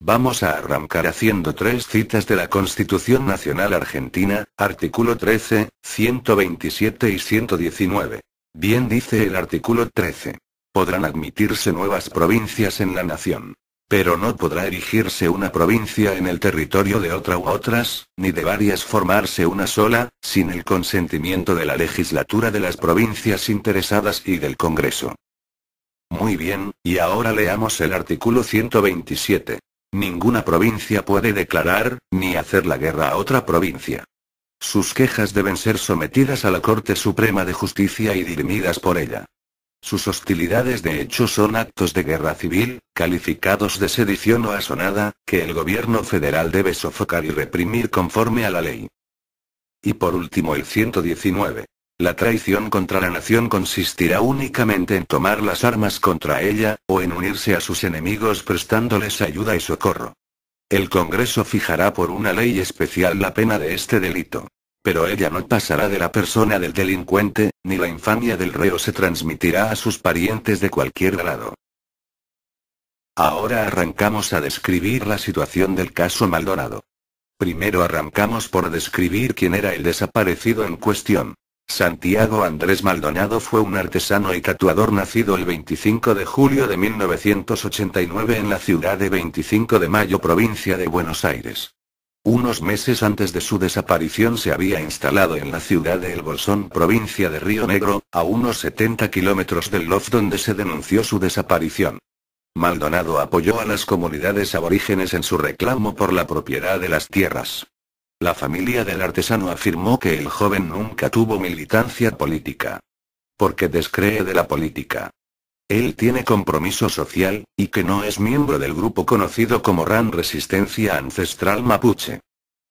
Vamos a arrancar haciendo 3 citas de la Constitución Nacional Argentina, artículo 13, 127 y 119. Bien dice el artículo 13. Podrán admitirse nuevas provincias en la nación. Pero no podrá erigirse una provincia en el territorio de otra u otras, ni de varias formarse una sola, sin el consentimiento de la legislatura de las provincias interesadas y del Congreso. Muy bien, y ahora leamos el artículo 127. Ninguna provincia puede declarar, ni hacer la guerra a otra provincia. Sus quejas deben ser sometidas a la Corte Suprema de Justicia y dirimidas por ella. Sus hostilidades de hecho son actos de guerra civil, calificados de sedición o asonada, que el gobierno federal debe sofocar y reprimir conforme a la ley. Y por último el 119. La traición contra la nación consistirá únicamente en tomar las armas contra ella, o en unirse a sus enemigos prestándoles ayuda y socorro. El Congreso fijará por una ley especial la pena de este delito. Pero ella no pasará de la persona del delincuente, ni la infamia del reo se transmitirá a sus parientes de cualquier grado. Ahora arrancamos a describir la situación del caso Maldonado. Primero arrancamos por describir quién era el desaparecido en cuestión. Santiago Andrés Maldonado fue un artesano y tatuador nacido el 25 de julio de 1989 en la ciudad de 25 de Mayo, provincia de Buenos Aires. Unos meses antes de su desaparición se había instalado en la ciudad de El Bolsón, provincia de Río Negro, a unos 70 kilómetros del loft donde se denunció su desaparición. Maldonado apoyó a las comunidades aborígenes en su reclamo por la propiedad de las tierras. La familia del artesano afirmó que el joven nunca tuvo militancia política. Porque descree de la política. Él tiene compromiso social, y que no es miembro del grupo conocido como RAN Resistencia Ancestral Mapuche.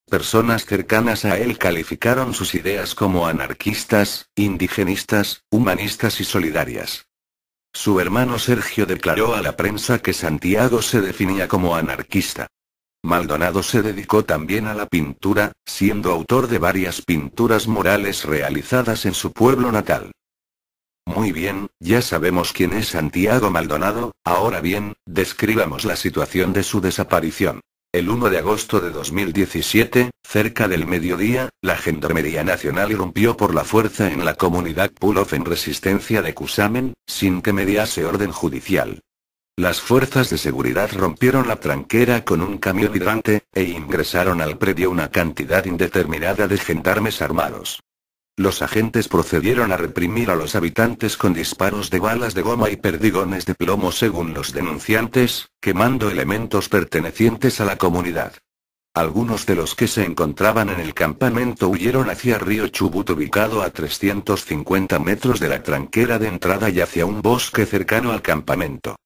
Personas cercanas a él calificaron sus ideas como anarquistas, indigenistas, humanistas y solidarias. Su hermano Sergio declaró a la prensa que Santiago se definía como anarquista. Maldonado se dedicó también a la pintura, siendo autor de varias pinturas murales realizadas en su pueblo natal. Muy bien, ya sabemos quién es Santiago Maldonado, ahora bien, describamos la situación de su desaparición. El 1 de agosto de 2017, cerca del mediodía, la Gendarmería Nacional irrumpió por la fuerza en la comunidad Pulof en Resistencia de Cusamen, sin que mediase orden judicial. Las fuerzas de seguridad rompieron la tranquera con un camión hidrante, e ingresaron al predio una cantidad indeterminada de gendarmes armados. Los agentes procedieron a reprimir a los habitantes con disparos de balas de goma y perdigones de plomo según los denunciantes, quemando elementos pertenecientes a la comunidad. Algunos de los que se encontraban en el campamento huyeron hacia Río Chubut, ubicado a 350 metros de la tranquera de entrada, y hacia un bosque cercano al campamento.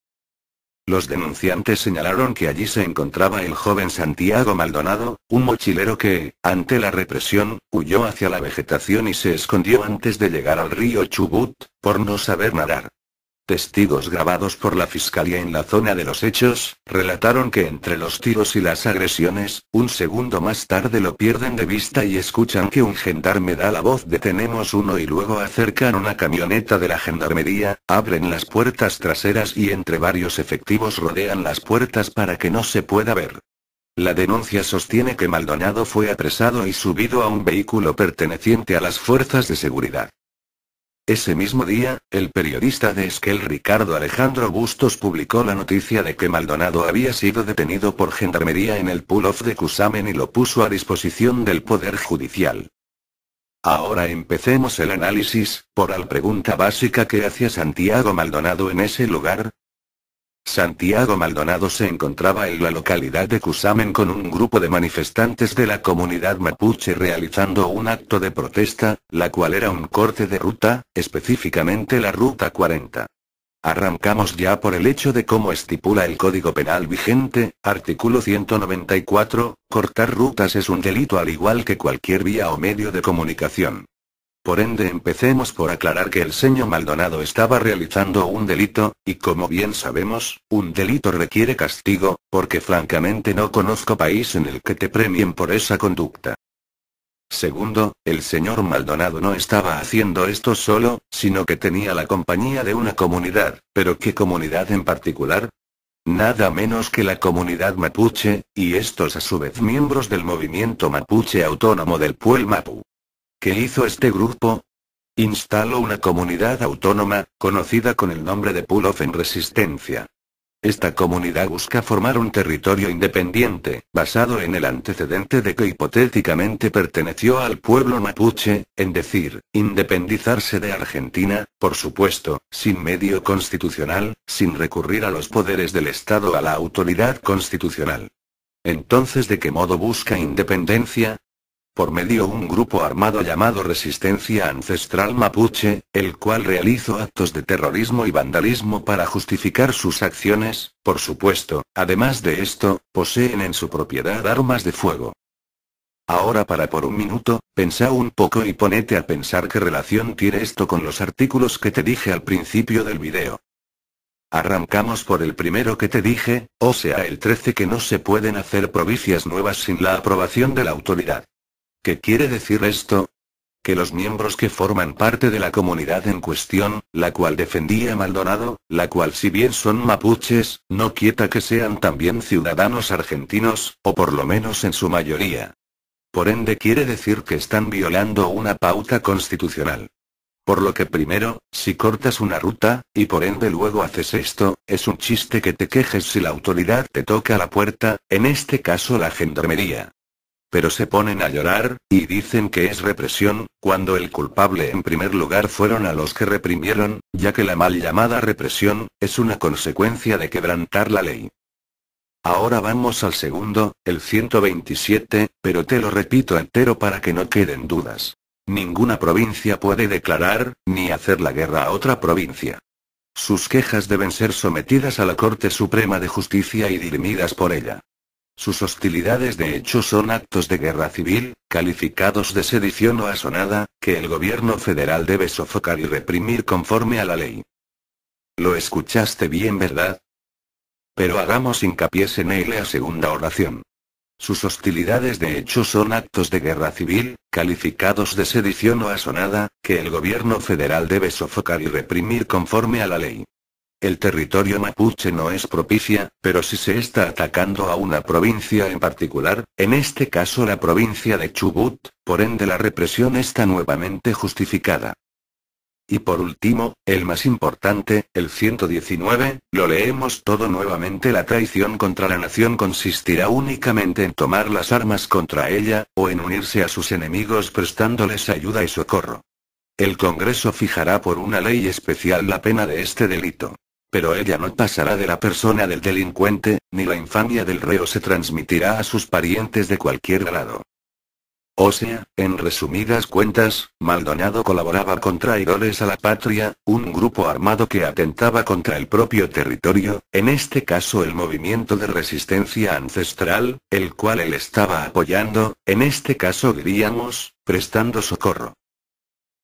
Los denunciantes señalaron que allí se encontraba el joven Santiago Maldonado, un mochilero que, ante la represión, huyó hacia la vegetación y se escondió antes de llegar al río Chubut, por no saber nadar. Testigos grabados por la fiscalía en la zona de los hechos, relataron que entre los tiros y las agresiones, un segundo más tarde lo pierden de vista y escuchan que un gendarme da la voz de "tenemos uno", y luego acercan una camioneta de la gendarmería, abren las puertas traseras y entre varios efectivos rodean las puertas para que no se pueda ver. La denuncia sostiene que Maldonado fue apresado y subido a un vehículo perteneciente a las fuerzas de seguridad. Ese mismo día, el periodista de Esquel Ricardo Alejandro Bustos publicó la noticia de que Maldonado había sido detenido por gendarmería en el Pulof de Cusamen y lo puso a disposición del Poder Judicial. Ahora empecemos el análisis, por la pregunta básica: ¿qué hacía Santiago Maldonado en ese lugar? Santiago Maldonado se encontraba en la localidad de Cusamen con un grupo de manifestantes de la comunidad mapuche realizando un acto de protesta, la cual era un corte de ruta, específicamente la Ruta 40. Arrancamos ya por el hecho de cómo estipula el Código Penal vigente, artículo 194, cortar rutas es un delito al igual que cualquier vía o medio de comunicación. Por ende, empecemos por aclarar que el señor Maldonado estaba realizando un delito, y como bien sabemos, un delito requiere castigo, porque francamente no conozco país en el que te premien por esa conducta. Segundo, el señor Maldonado no estaba haciendo esto solo, sino que tenía la compañía de una comunidad, pero ¿qué comunidad en particular? nada menos que la comunidad mapuche, y estos a su vez miembros del movimiento mapuche autónomo del Puel Mapu. ¿Qué hizo este grupo? Instaló una comunidad autónoma, conocida con el nombre de Pulof en Resistencia. Esta comunidad busca formar un territorio independiente, basado en el antecedente de que hipotéticamente perteneció al pueblo mapuche, en decir, independizarse de Argentina, por supuesto, sin medio constitucional, sin recurrir a los poderes del Estado o a la autoridad constitucional. Entonces, ¿de qué modo busca independencia? Por medio de un grupo armado llamado Resistencia Ancestral Mapuche, el cual realizó actos de terrorismo y vandalismo para justificar sus acciones, por supuesto. Además de esto, poseen en su propiedad armas de fuego. Ahora para por un minuto, pensá un poco y ponete a pensar qué relación tiene esto con los artículos que te dije al principio del video. Arrancamos por el primero que te dije, o sea el 13, que no se pueden hacer provincias nuevas sin la aprobación de la autoridad. ¿Qué quiere decir esto? Que los miembros que forman parte de la comunidad en cuestión, la cual defendía Maldonado, la cual si bien son mapuches, no quieta que sean también ciudadanos argentinos, o por lo menos en su mayoría. Por ende quiere decir que están violando una pauta constitucional. Por lo que primero, si cortas una ruta, y por ende luego haces esto, es un chiste que te quejes si la autoridad te toca a la puerta, en este caso la gendarmería. Pero se ponen a llorar, y dicen que es represión, cuando el culpable en primer lugar fueron a los que reprimieron, ya que la mal llamada represión, es una consecuencia de quebrantar la ley. Ahora vamos al segundo, el 127, pero te lo repito entero para que no queden dudas. Ninguna provincia puede declarar, ni hacer la guerra a otra provincia. Sus quejas deben ser sometidas a la Corte Suprema de Justicia y dirimidas por ella. Sus hostilidades de hecho son actos de guerra civil, calificados de sedición o asonada, que el gobierno federal debe sofocar y reprimir conforme a la ley. Lo escuchaste bien, ¿verdad? Pero hagamos hincapié en la segunda oración. Sus hostilidades de hecho son actos de guerra civil, calificados de sedición o asonada, que el gobierno federal debe sofocar y reprimir conforme a la ley. El territorio mapuche no es propicia, pero si se está atacando a una provincia en particular, en este caso la provincia de Chubut, por ende la represión está nuevamente justificada. Y por último, el más importante, el 119, lo leemos todo nuevamente: la traición contra la nación consistirá únicamente en tomar las armas contra ella, o en unirse a sus enemigos prestándoles ayuda y socorro. El Congreso fijará por una ley especial la pena de este delito. Pero ella no pasará de la persona del delincuente, ni la infamia del reo se transmitirá a sus parientes de cualquier grado. O sea, en resumidas cuentas, Maldonado colaboraba con traidores a la patria, un grupo armado que atentaba contra el propio territorio, en este caso el movimiento de resistencia ancestral, el cual él estaba apoyando, en este caso diríamos, prestando socorro.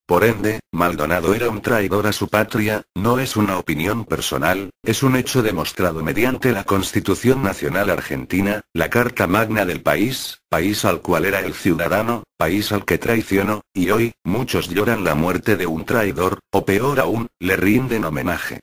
Por ende, Maldonado era un traidor a su patria, no es una opinión personal, es un hecho demostrado mediante la Constitución Nacional Argentina, la Carta Magna del país, país al cual era el ciudadano, país al que traicionó, y hoy, muchos lloran la muerte de un traidor, o peor aún, le rinden homenaje.